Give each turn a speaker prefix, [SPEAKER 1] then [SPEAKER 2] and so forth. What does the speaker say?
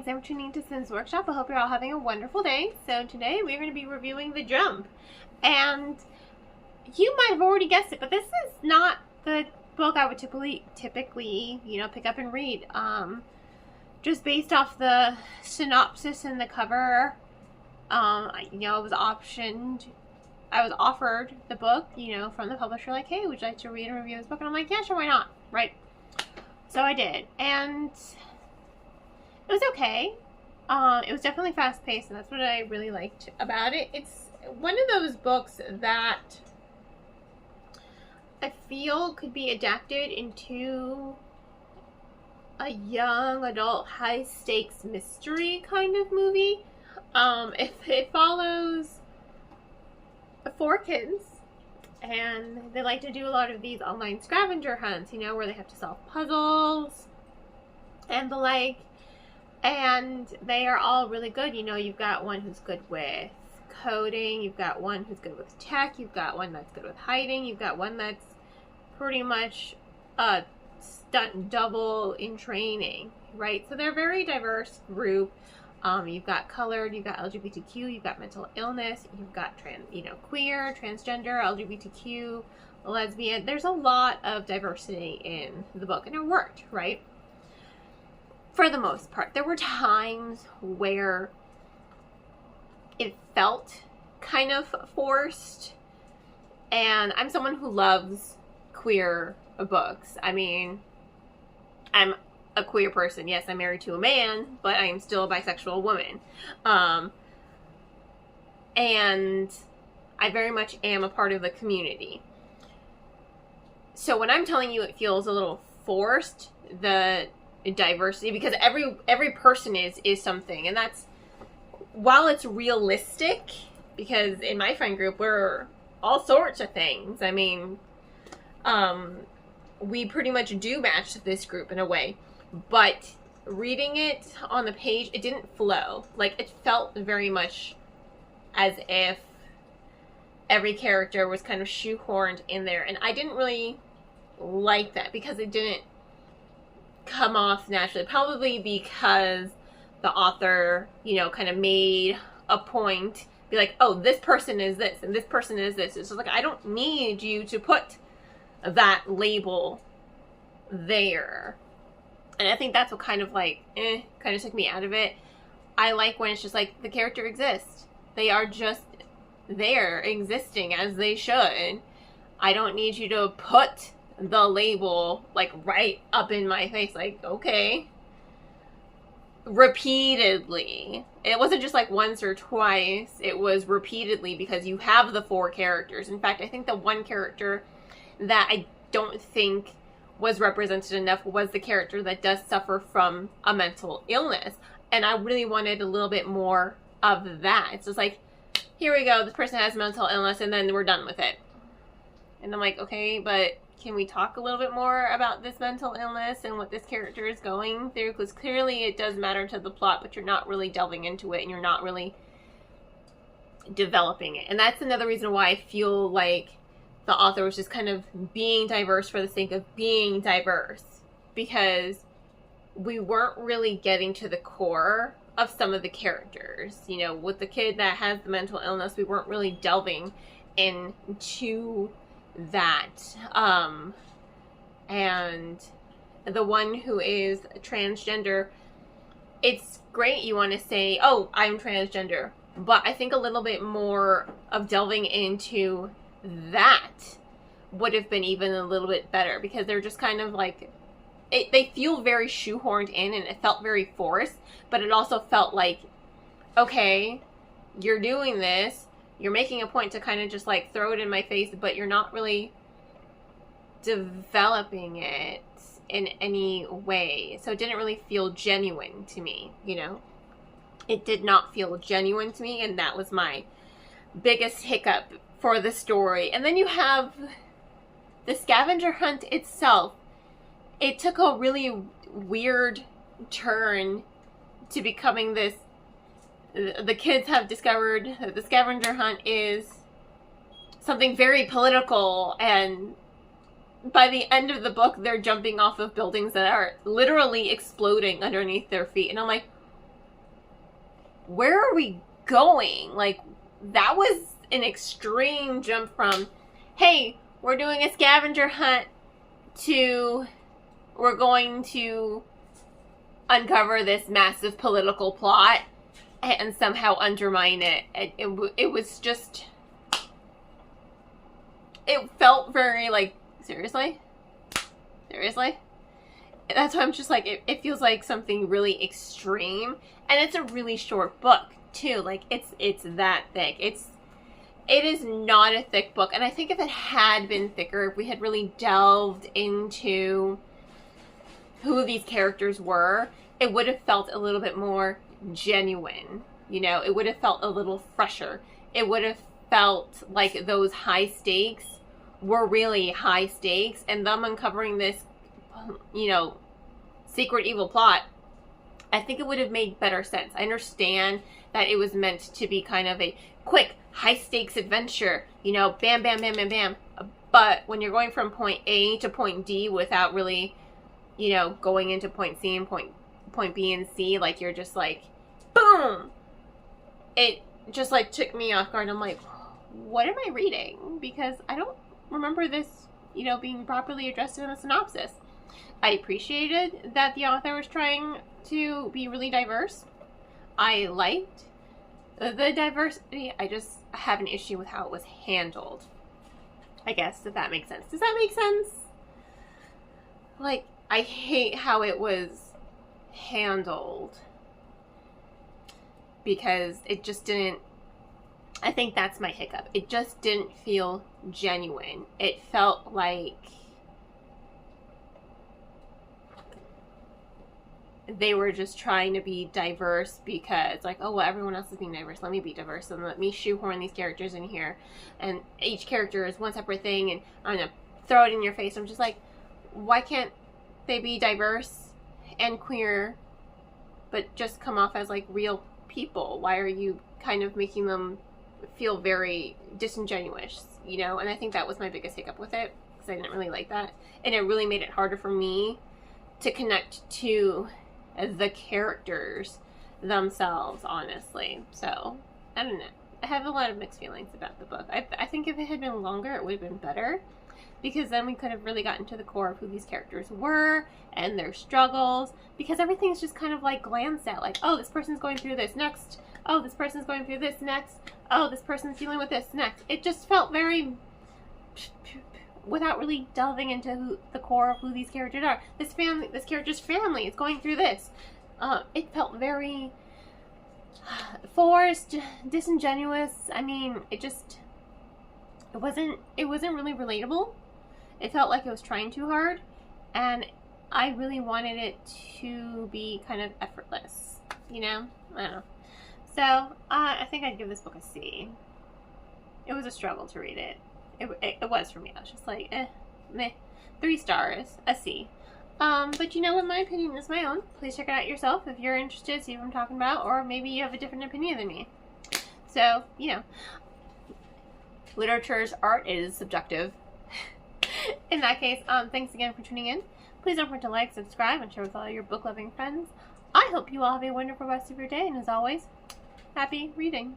[SPEAKER 1] thanks for tuning to Sin's Workshop. I hope you're all having a wonderful day. So today we're going to be reviewing The Jump. And you might have already guessed it, but this is not the book I would typically, pick up and read. Just based off the synopsis and the cover, I was offered the book, from the publisher, like, hey, would you like to read and review this book? And I'm like, yeah, sure, why not? Right. So I did. And it was okay. It was definitely fast-paced, and that's what I really liked about it. It's one of those books that I feel could be adapted into a young adult high-stakes mystery kind of movie. If it follows 4 kids, and they like to do a lot of these online scavenger hunts, where they have to solve puzzles and the like. And they are all really good. You've got one who's good with coding. You've got one who's good with tech. You've got one that's good with hiding. You've got one that's pretty much a stunt double in training, right? So they're a very diverse group. You've got colored, you've got LGBTQ, you've got mental illness, you've got queer, transgender, LGBTQ, lesbian. There's a lot of diversity in the book, and it worked, right? For the most part. There were times where it felt kind of forced, and I'm someone who loves queer books. I mean, I'm a queer person. Yes, I'm married to a man, but I am still a bisexual woman. And I very much am a part of the community. So when I'm telling you it feels a little forced, the diversity, because every person is something, and that's, while it's realistic, because in my friend group we're all sorts of things. I mean, we pretty much do match this group in a way. But reading it on the page, it didn't flow. Like, it felt very much as if every character was kind of shoehorned in there. And I didn't really like that because it didn't come off naturally. Probably because the author, kind of made a point, be like, oh, this person is this, and this person is this. It's just like, I don't need you to put that label there. And I think that's what kind of kind of took me out of it. I like when it's just like, the character exists. They are just there, existing as they should. I don't need you to put the label, right up in my face. Okay. Repeatedly. It wasn't just once or twice. It was repeatedly, because you have the 4 characters. In fact, I think the one character that I don't think was represented enough was the character that does suffer from a mental illness. And I really wanted a little bit more of that. It's just like, here we go, this person has mental illness, and then we're done with it. And I'm like, okay, but can we talk a little bit more about this mental illness and what this character is going through? Because clearly it does matter to the plot, but you're not really delving into it, and you're not really developing it. And that's another reason why I feel like the author was just kind of being diverse for the sake of being diverse, because we weren't really getting to the core of some of the characters. With the kid that has the mental illness, we weren't really delving into that. And the one who is transgender, it's great you want to say, oh, I'm transgender, but I think a little bit more of delving into that would have been even a little bit better, because they're just kind of they feel very shoehorned in, and it felt very forced, but it also felt like, okay, you're doing this, you're making a point to kind of just throw it in my face, but you're not really developing it in any way. So it didn't really feel genuine to me, It did not feel genuine to me, and that was my biggest hiccup for the story. And then you have the scavenger hunt itself. It took a really weird turn to becoming this. The kids have discovered that the scavenger hunt is something very political, and by the end of the book, they're jumping off of buildings that are literally exploding underneath their feet. And I'm like, where are we going? Like, that was an extreme jump from, hey, we're doing a scavenger hunt, to we're going to uncover this massive political plot and somehow undermine it. It was just, it felt very like, seriously? That's why I'm just like, it feels like something really extreme. And it's a really short book too. Like, it's that thick. It is not a thick book. And I think if it had been thicker, if we had really delved into who these characters were, it would have felt a little bit more genuine. You know, it would have felt a little fresher. It would have felt like those high stakes were really high stakes, and them uncovering this, you know, secret evil plot, I think it would have made better sense. I understand that it was meant to be kind of a quick, high stakes adventure, you know, bam, bam, bam, bam, bam. But when you're going from point A to point D without really, you know, going into point C and point B and C, like, you're just like, boom! It just, like, took me off guard. I'm like, what am I reading? Because I don't remember this, you know, being properly addressed in a synopsis. I appreciated that the author was trying to be really diverse. I liked the diversity. I just have an issue with how it was handled. I guess, if that makes sense. Does that make sense? Like, I hate how it was handled, because it just didn't, I think that's my hiccup. It just didn't feel genuine. It felt like they were just trying to be diverse because, like, oh, well, everyone else is being diverse. Let me be diverse, and let me shoehorn these characters in here. And each character is one separate thing, and I'm going to throw it in your face. I'm just like, why can't they be diverse and queer, but just come off as, like, real people? Why are you kind of making them feel very disingenuous, you know? And I think that was my biggest hiccup with it, because I didn't really like that. And it really made it harder for me to connect to the characters themselves, honestly. So, I don't know. I have a lot of mixed feelings about the book. I think if it had been longer, it would have been better, because then we could have really gotten to the core of who these characters were and their struggles, because everything's just kind of like glanced at, like, oh, this person's going through this next. Oh, this person's going through this next. Oh, this person's dealing with this next. It just felt very, without really delving into the core of who these characters are. This character's family is going through this. It felt very forced, disingenuous. I mean, it wasn't really relatable. It felt like it was trying too hard, and I really wanted it to be kind of effortless, you know? I don't know. So, I think I'd give this book a C. It was a struggle to read it. It was for me. I was just like, meh. 3 stars, a C. But you know what? My opinion is my own. Please check it out yourself if you're interested to see what I'm talking about, or maybe you have a different opinion than me. So, you know, literature's art is subjective. In that case, thanks again for tuning in. Please don't forget to like, subscribe, and share with all your book-loving friends. I hope you all have a wonderful rest of your day, and as always, happy reading.